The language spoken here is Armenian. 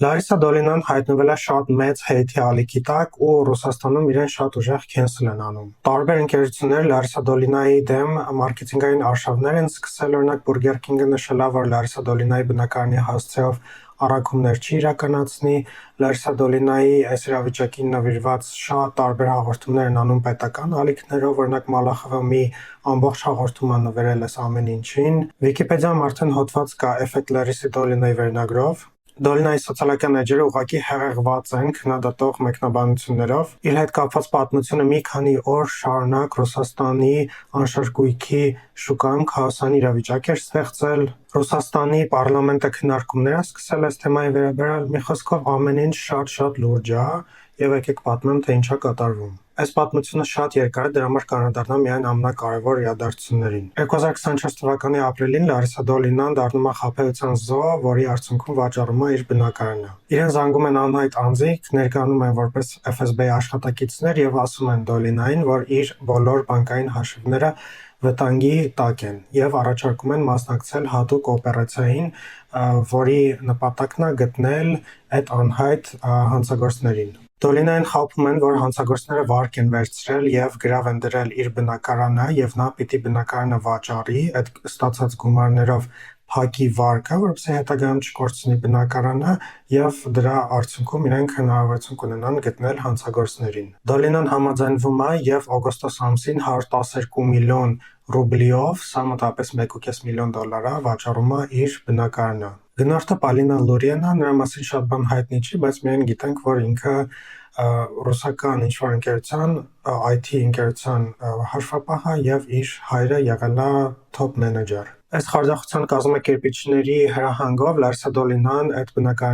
Լարիսա Դոլինան հայտնվել է շատ մեծ հեյթի ալիքի տակ ու Ռուսաստանում իրեն շատ ուժեղ քենսել են անում։ Տարբեր ընկերություններ Լարիսա Դոլինայի դեմ մարքեթինգային արշավներ են սկսել, օրինակ Burger King-ը նշել է, որ Լարիսա Դոլինայի բնակարանի հասցեով առաքումներ չի իրականացնի։ Լարիսա Դոլինայի այս իրավիճակին նվիրված շատ տարբեր հաղորդումներ են անում պետական ալիքներով, օրինակ Մալախովը մի ամբողջ հաղորդում է նվիրել այս ամեն ինչին։ Վիկիպեդիայում արդեն հոդված կա Effect Larissa Dolinai վերնագրով։ Դոլինայի սոցիալական էջերը ուղղակի հեղեղված են քննադատող մեկնաբանություններով։ Իր հետ կապված պատմությունը մի քանի օր շարունակ Ռուսաստանի անշրջգույքի շուկայում քաոսային իրավիճակ էր ստեղծել։ Ռուսաստանի պարլամենտը քննարկումներ է սկսել այս թեմայի վերաբերյալ։ Մի խոսքով ամեն ինչ շատ լուրջ է, եւ եկեք պատմեմ, թե ինչ է կատարվում։ Այս պատմությունը շատ երկար է, դրա համար կանրադառնամ միայն ամենակարևոր իրադարձություններին։ 2024 թվականի ապրիլին Լարիսա Դոլինան դառնում է խաբեության զոհ, որի արդյունքում վաճառում է իր բնակարանը։ Իրեն զանգում են անհայտ անձինք, ներկայանում են որպես FSB աշխատակիցներ եւ ասում են Դոլինային, որ իր բոլոր բանկային հաշիվները վտանգի տակ են եւ առաջարկում են մասնակցել հատուկ օպերացիային, որի նպատակն է գտնել այդ անհայտ հանցագործներին։ Դոլինային խաբում են, որ հանցագործները վարկ են վերցրել եւ գրավ են դրել իր բնակարանը եւ նա պիտի բնակարանը վաճառի, այդ ստացած գումարներով փակի վարկը, որպեսզի հետագայում չկորցնի բնակարանը եւ դրա արդյունքում իրենք հնարավորություն կունենան գտնել հանցագործներին։ Դոլինան համաձայնվում է եւ օգոստոս ամսին 112 միլիոն ռուբլիով, սա մոտավորապես 1.5 միլիոն դոլար է, վաճառում է իր բնակարանը։ Գնորդը Պալինա Լուրիան է, նրա մասին շատ բան հայտնի չի, բայց միայն գիտենք, որ ինքը ռուսական ինչ-որ ընկերության, IT ընկերության հաշվապահ է եւ իր հայրը եղել է top manager։ Այս խարդախության կազմակերպիչների հրահանգով Լարիսա Դոլինան այդ բնակարանի